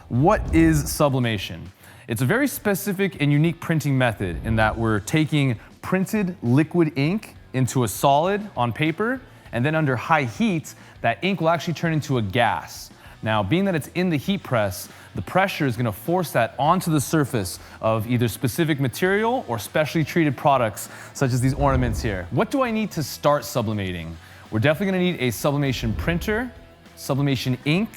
What is sublimation? It's a very specific and unique printing method in that we're taking printed liquid ink into a solid on paper, and then under high heat, that ink will actually turn into a gas. Now, being that it's in the heat press, the pressure is going to force that onto the surface of either specific material or specially treated products, such as these ornaments here. What do I need to start sublimating? We're definitely going to need a sublimation printer, sublimation ink,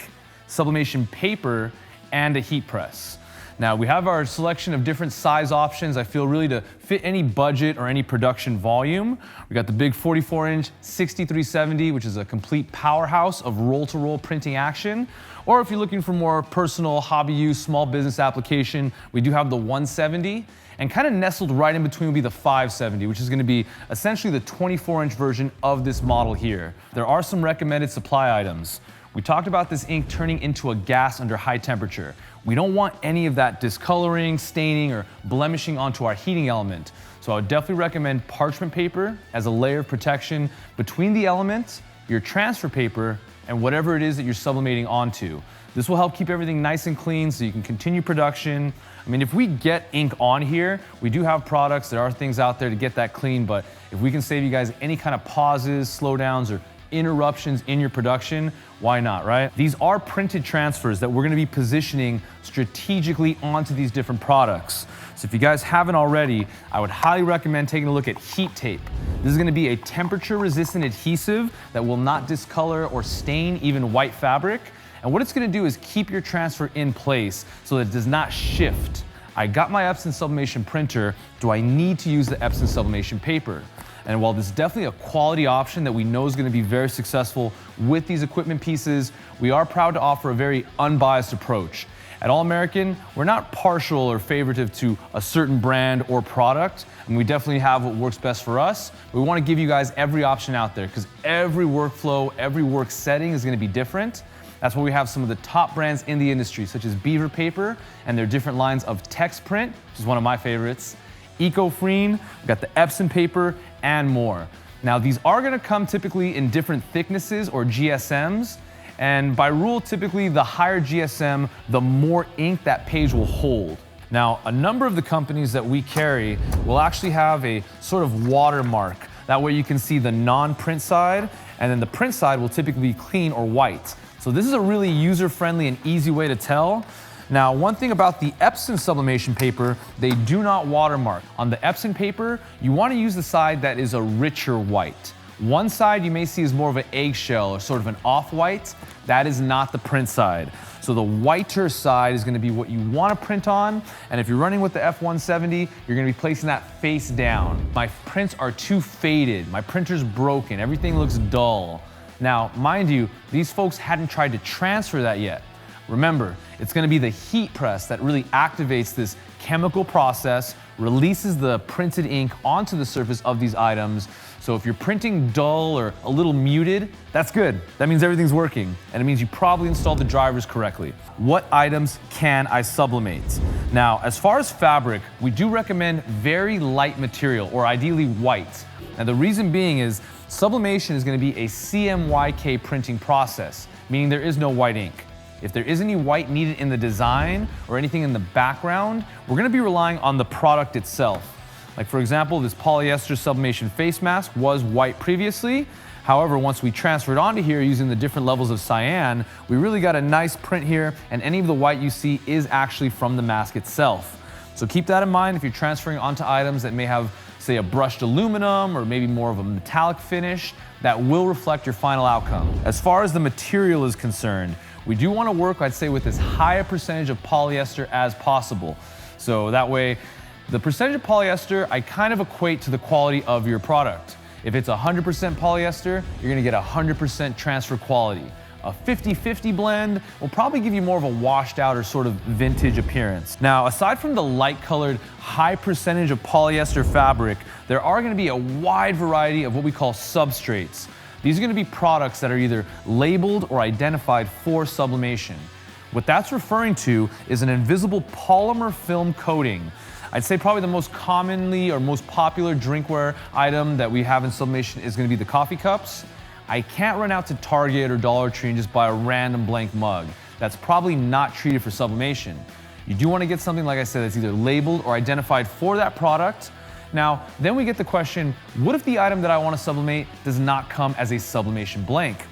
sublimation paper, and a heat press. Now, we have our selection of different size options, I feel really to fit any budget or any production volume. We got the big 44-inch 6370, which is a complete powerhouse of roll-to-roll printing action. Or if you're looking for more personal, hobby use, small business application, we do have the 170. And kind of nestled right in between will be the 570, which is going to be essentially the 24-inch version of this model here. There are some recommended supply items. We talked about this ink turning into a gas under high temperature. We don't want any of that discoloring, staining, or blemishing onto our heating element. So I would definitely recommend parchment paper as a layer of protection between the element, your transfer paper, and whatever it is that you're sublimating onto. This will help keep everything nice and clean so you can continue production. I mean, if we get ink on here, we do have products, there are things out there to get that clean, but if we can save you guys any kind of pauses, slowdowns, or interruptions in your production, why not, right? These are printed transfers that we're gonna be positioning strategically onto these different products. So if you guys haven't already, I would highly recommend taking a look at heat tape. This is gonna be a temperature-resistant adhesive that will not discolor or stain even white fabric. And what it's gonna do is keep your transfer in place so that it does not shift. I got my Epson sublimation printer. Do I need to use the Epson sublimation paper? And while this is definitely a quality option that we know is going to be very successful with these equipment pieces, we are proud to offer a very unbiased approach. At All American, we're not partial or favoritive to a certain brand or product, and we definitely have what works best for us. We want to give you guys every option out there because every workflow, every work setting is going to be different. That's why we have some of the top brands in the industry, such as Beaver Paper and their different lines of text print, which is one of my favorites, Eco-Freen, we've got the Epson paper, and more. Now, these are gonna come typically in different thicknesses or GSMs, and by rule, typically the higher GSM, the more ink that page will hold. Now, a number of the companies that we carry will actually have a sort of watermark. That way you can see the non-print side, and then the print side will typically be clean or white. So this is a really user-friendly and easy way to tell. Now, one thing about the Epson sublimation paper, they do not watermark. On the Epson paper, you want to use the side that is a richer white. One side you may see is more of an eggshell or sort of an off-white. That is not the print side. So the whiter side is going to be what you want to print on. And if you're running with the F170, you're going to be placing that face down. My prints are too faded. My printer's broken. Everything looks dull. Now, mind you, these folks hadn't tried to transfer that yet. Remember, it's going to be the heat press that really activates this chemical process, releases the printed ink onto the surface of these items. So if you're printing dull or a little muted, that's good. That means everything's working, and it means you probably installed the drivers correctly. What items can I sublimate? Now, as far as fabric, we do recommend very light material, or ideally white. And the reason being is sublimation is going to be a CMYK printing process, meaning there is no white ink. If there is any white needed in the design or anything in the background, we're going to be relying on the product itself. Like for example, this polyester sublimation face mask was white previously. However, once we transferred onto here using the different levels of cyan, we really got a nice print here, and any of the white you see is actually from the mask itself. So keep that in mind if you're transferring onto items that may have, say, a brushed aluminum or maybe more of a metallic finish. That will reflect your final outcome. As far as the material is concerned, we do want to work, I'd say, with as high a percentage of polyester as possible. So that way, the percentage of polyester, I kind of equate to the quality of your product. If it's 100% polyester, you're gonna get 100% transfer quality. A 50-50 blend will probably give you more of a washed out or sort of vintage appearance. Now, aside from the light colored, high percentage of polyester fabric, there are gonna be a wide variety of what we call substrates. These are gonna be products that are either labeled or identified for sublimation. What that's referring to is an invisible polymer film coating. I'd say probably the most commonly or most popular drinkware item that we have in sublimation is gonna be the coffee cups. I can't run out to Target or Dollar Tree and just buy a random blank mug. that's probably not treated for sublimation. You do want to get something, like I said, that's either labeled or identified for that product. Now, then we get the question, what if the item that I want to sublimate does not come as a sublimation blank?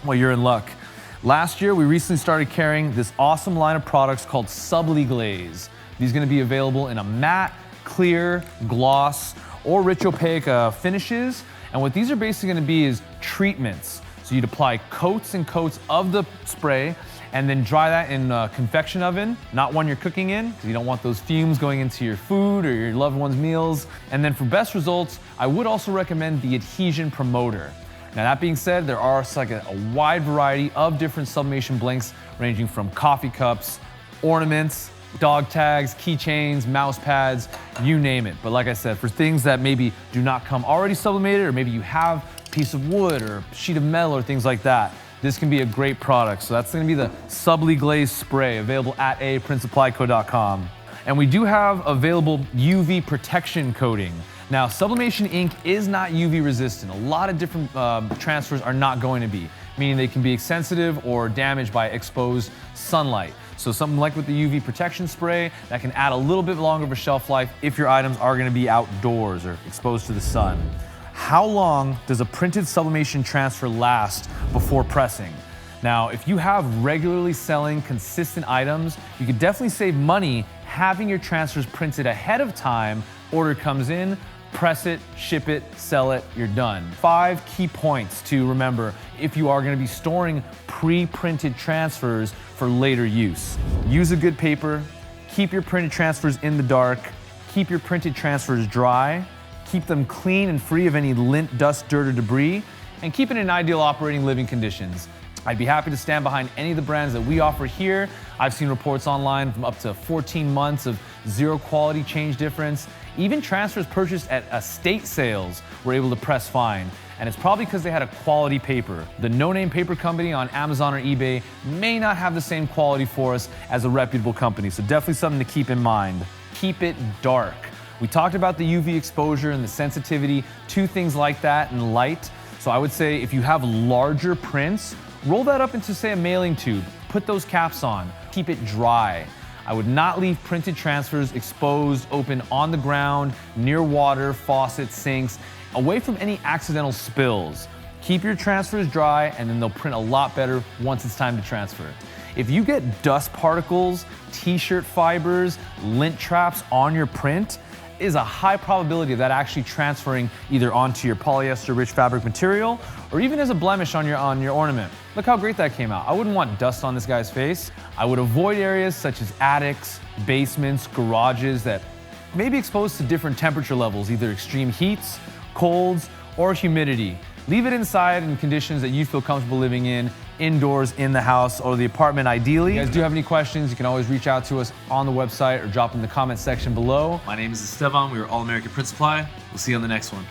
Well, you're in luck. Last year, we recently started carrying this awesome line of products called Subliglaze. These are going to be available in a matte, clear, gloss, or rich opaque finishes. And what these are basically going to be is treatments. So you'd apply coats and coats of the spray and then dry that in a convection oven, not one you're cooking in, because you don't want those fumes going into your food or your loved one's meals. And then for best results, I would also recommend the adhesion promoter. Now that being said, there are like a wide variety of different sublimation blanks ranging from coffee cups, ornaments, dog tags, keychains, mouse pads, you name it. But like I said, for things that maybe do not come already sublimated, or maybe you have a piece of wood or a sheet of metal or things like that, this can be a great product. So that's gonna be the Subliglaze spray, available at printsupplyco.com. And we do have available UV protection coating. Now, sublimation ink is not UV resistant. A lot of different transfers are not going to be, meaning they can be sensitive or damaged by exposed sunlight. So something like with the UV protection spray, that can add a little bit longer of a shelf life if your items are gonna be outdoors or exposed to the sun. How long does a printed sublimation transfer last before pressing? Now, if you have regularly selling consistent items, you could definitely save money having your transfers printed ahead of time. Order comes in, press it, ship it, sell it, you're done. 5 key points to remember if you are going to be storing pre-printed transfers for later use. Use a good paper, keep your printed transfers in the dark, keep your printed transfers dry, keep them clean and free of any lint, dust, dirt, or debris, and keep it in ideal operating living conditions. I'd be happy to stand behind any of the brands that we offer here. I've seen reports online from up to 14 months of zero quality change difference. Even transfers purchased at estate sales were able to press fine. And it's probably because they had a quality paper. The no-name paper company on Amazon or eBay may not have the same quality for us as a reputable company. So definitely something to keep in mind. Keep it dark. We talked about the UV exposure and the sensitivity to things like that and light. So I would say if you have larger prints, roll that up into, say, a mailing tube. Put those caps on. Keep it dry. I would not leave printed transfers exposed, open on the ground, near water, faucets, sinks, away from any accidental spills. Keep your transfers dry, and then they'll print a lot better once it's time to transfer. If you get dust particles, t-shirt fibers, lint traps on your print, is a high probability of that actually transferring either onto your polyester-rich fabric material or even as a blemish on your ornament. Look how great that came out. I wouldn't want dust on this guy's face. I would avoid areas such as attics, basements, garages that may be exposed to different temperature levels, either extreme heats, colds, or humidity. Leave it inside in conditions that you feel comfortable living in, indoors, in the house, or the apartment ideally. If you guys do have any questions, you can always reach out to us on the website or drop in the comment section below. My name is Estevan. We are All American Print Supply. We'll see you on the next one.